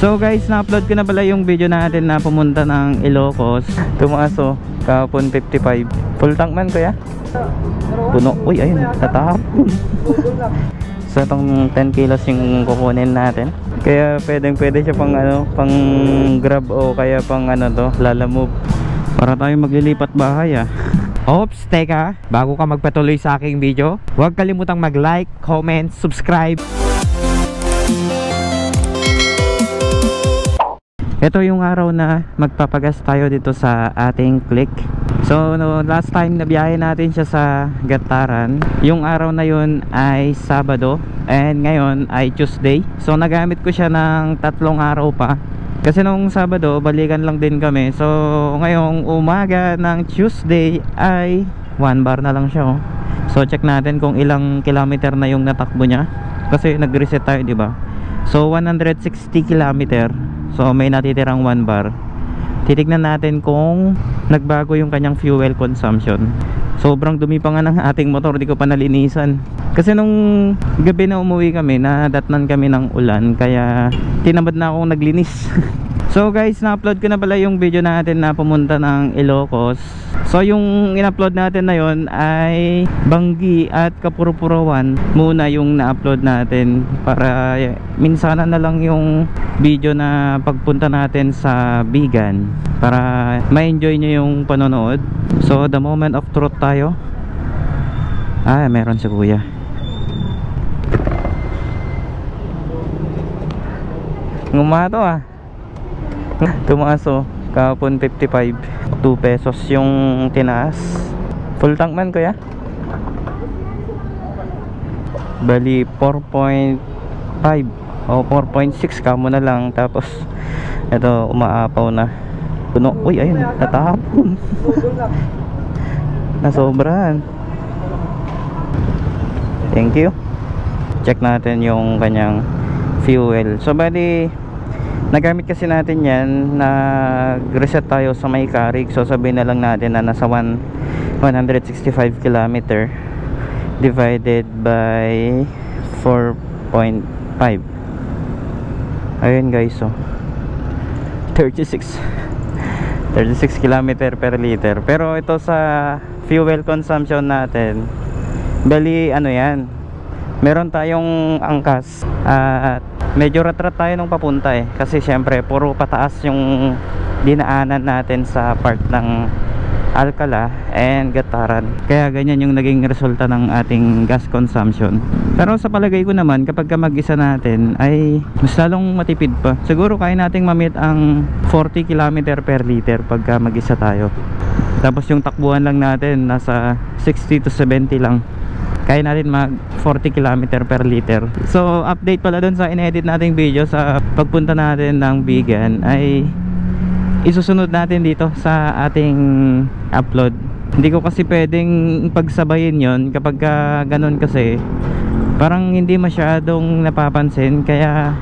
So guys, na-upload ko na pala yung video natin na pumunta ng Ilocos. Tumaso, kahapon 55. Full tank man kuya? Puno. Uy, ayun, tatapon. So itong 10 kilos yung kukunin natin. Kaya pwede siya pang ano, pang grab o kaya pang ano to, lalamove. Para tayo maglilipat bahay ah. Oops, teka, bago ka magpatuloy sa aking video, huwag kalimutang mag-like, comment, subscribe. Ito yung araw na magpapagas tayo dito sa ating click. So last time na biyahe natin siya sa Gataran, yung araw na yun ay Sabado and ngayon ay Tuesday. So nagamit ko siya ng 3 araw pa. Kasi nung Sabado balikan lang din kami. So ngayong umaga ng Tuesday ay 1 bar na lang siya oh. So check natin kung ilang kilometer na yung natakbo niya. Kasi nag-reset tayo, di ba? So 160 kilometer. So may natitirang 1 bar. Titignan natin kung nagbago yung kanyang fuel consumption. Sobrang dumi pa nga ng ating motor, di ko pa nalinisan. Kasi nung gabi na umuwi kami, nadatnan kami ng ulan, kaya tinamad na akong naglinis. So guys, na-upload ko na pala yung video natin na pumunta ng Ilocos. So yung in-upload natin na yon ay Banggi at Kapurupurawan muna yung na-upload natin, para minsanan na lang yung video na pagpunta natin sa Bigan, para ma-enjoy nyo yung panonood. So the moment of truth tayo. Meron si kuya. Ngumato Tumaso, kahapon 55. 2 pesos yung tinaas. Full tank man kuya? Bali 4.5 o 4.6 kamo na lang. Tapos ito umaapaw na. Puno. Uy, ayun, tatapon. Nasobrahan. Thank you. Check natin yung kanyang fuel. So bali nagamit kasi natin yan, nag-reset tayo sa may Carig. So sabihin na lang natin na nasa 165 km divided by 4.5. Ayun guys, so 36 km per liter. Pero ito sa fuel consumption natin, bali ano yan, meron tayong angkas at medyo rat-rat tayo nung papunta kasi syempre puro pataas yung dinaanan natin sa part ng Alcala and Gataran, kaya ganyan yung naging resulta ng ating gas consumption. Pero sa palagay ko naman, kapag mag-isa natin ay mas lalong matipid pa. Siguro kaya nating mamit ang 40 km per liter pagka mag-isa tayo. Tapos yung takbuhan lang natin nasa 60 to 70 lang, kaya natin mag 40 km per liter. So update pala dun sa in-edit nating video sa pagpunta natin ng Bigan ay isusunod natin dito sa ating upload. Hindi ko kasi pwedeng pagsabayin yon kapag ganun, kasi parang hindi masyadong napapansin. Kaya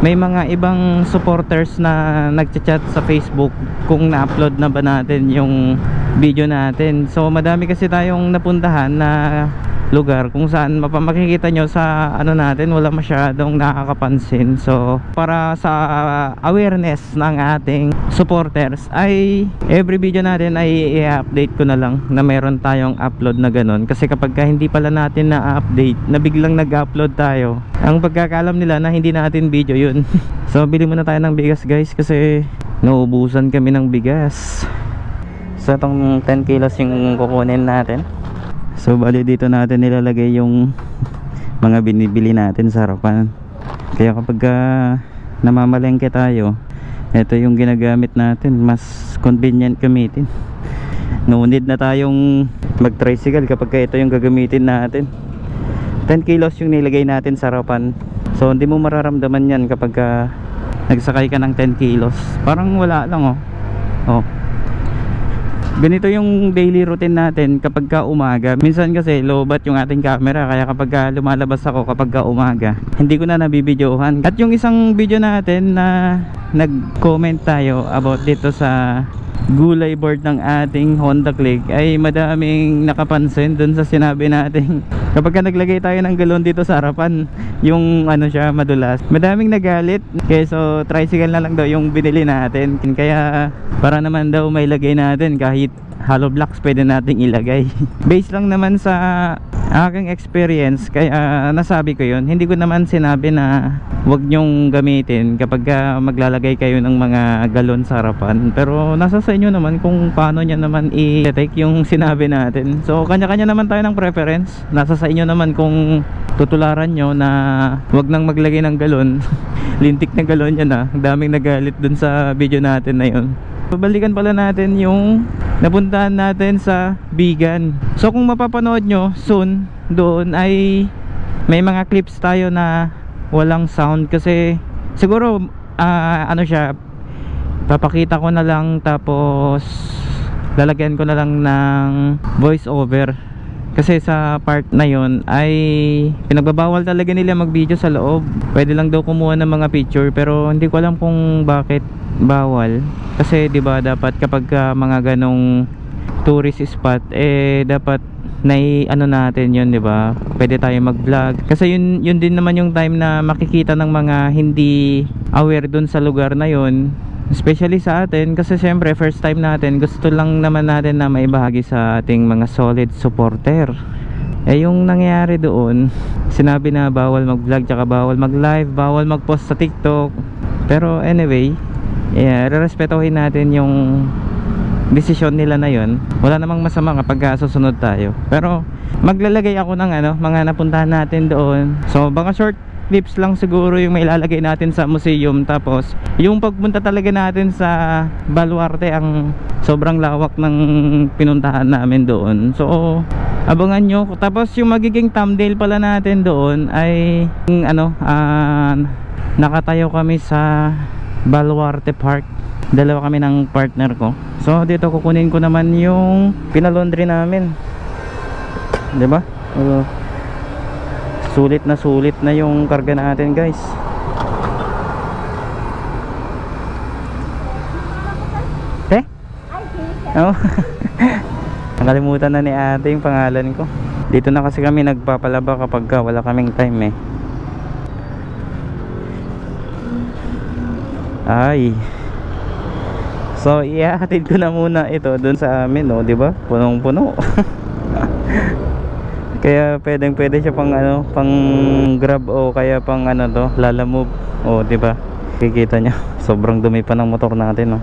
may mga ibang supporters na nagchat sa Facebook kung na-upload na ba natin yung video natin. So madami kasi tayong napuntahan na lugar kung saan makikita nyo sa ano natin, wala masyadong nakakapansin. So para sa awareness ng ating supporters ay every video natin ay i-update ko na lang na meron tayong upload na ganun. Kasi kapag hindi pala natin na-update, na biglang nag-upload tayo, ang pagkakalam nila na hindi natin video yun. So bili muna tayo ng bigas guys, kasi nauubusan kami ng bigas. So itong 10 kilos yung kukunin natin. So bali dito natin nilalagay yung mga binibili natin sa harapan. Kaya kapag namamalengke tayo, ito yung ginagamit natin, mas convenient gamitin. No need na tayong mag-tricycle kapag ito yung gagamitin natin. 10 kilos yung nilagay natin sa harapan. So hindi mo mararamdaman yan kapag nagsakay ka ng 10 kilos. Parang wala lang oh. Ganito yung daily routine natin kapag umaga. Minsan kasi low-bat yung ating camera, kaya kapag lumalabas ako kapag umaga, hindi ko na nabibidyohan. At yung isang video natin na nag-comment tayo about dito sa gulay board ng ating Honda Click ay madaming nakapansin dun sa sinabi natin kapag naglagay tayo ng galon dito sa harapan, yung ano siya madulas, madaming nagalit. Okay, so tricycle na lang daw yung binili natin, kaya para naman daw may lagay natin kahit hollow blocks pwede nating ilagay. Based lang naman sa aking experience, kaya nasabi ko yun. Hindi ko naman sinabi na wag nyong gamitin kapag maglalagay kayo ng mga galon sa harapan, pero nasa sa inyo naman kung paano nya naman i-take yung sinabi natin. So kanya-kanya naman tayo ng preference. Nasa sa inyo naman kung tutularan nyo na wag nang maglagay ng galon. Lintik na galon yan ah. Daming nagalit dun sa video natin na yun. Balikan pala natin yung napuntahan natin sa Bigan. So kung mapapanood nyo soon, doon ay may mga clips tayo na walang sound kasi siguro ano siya, papakita ko na lang tapos lalagyan ko na lang ng voice over. Kasi sa part na yon ay pinagbabawal talaga nila mag video sa loob. Pwede lang daw kumuha ng mga picture, pero hindi ko alam kung bakit bawal. Kasi 'di ba dapat kapag mga ganong tourist spot dapat ano natin 'yun, 'di ba? Pwede tayo mag-vlog. Kasi yun din naman yung time na makikita ng mga hindi aware dun sa lugar na 'yon. Especially sa atin kasi syempre first time natin, gusto lang naman natin na maibahagi sa ating mga solid supporter. Yung nangyayari doon, sinabi na bawal mag-vlog, tsaka bawal mag-live, bawal mag-post sa TikTok. Pero anyway, rerespetuhin natin yung desisyon nila na yon. Wala namang masama kapag susunod tayo. Pero maglalagay ako ng mga napuntahan natin doon. So baka short clips lang siguro yung may ilalagay natin sa museum. Tapos yung pagpunta talaga natin sa Baluarte, ang sobrang lawak ng pinuntahan namin doon. So abangan nyo. Tapos yung magiging thumbnail pala natin doon ay nakatayo kami sa Baluarte Park. Dalawa kami ng partner ko. So dito kukunin ko naman yung pinalaundry namin, 'di ba? Sulit na yung karga natin, guys. Oh. Nakalimutan na ni ate yung pangalan ko. Dito na kasi kami nagpapalaba kapag wala kaming time Ay. So ihahatid ko na muna ito doon sa amin, di ba? Punong-puno. Kaya pwede siya pang pang grab o kaya pang lalamove. Di ba? Kikita niyo, sobrang dumi pa ng motor natin,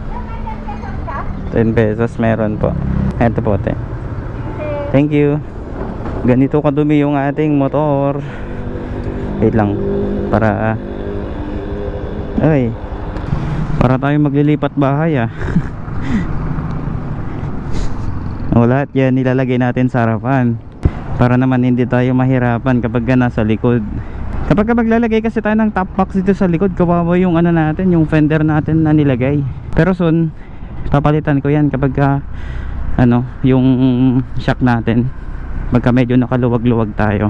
10 pesos meron po. Ito po, te. Thank you. Ganito kadumi yung ating motor. Wait lang para para tayo maglilipat bahay lahat yan nilalagay natin sa harapan para naman hindi tayo mahirapan kapag nasa likod. Kapag maglalagay kasi tayo ng top box dito sa likod, kawawa yung natin, yung fender natin na nilagay. Pero soon papalitan ko yan kapag yung shock natin, pagka medyo nakaluwag-luwag tayo.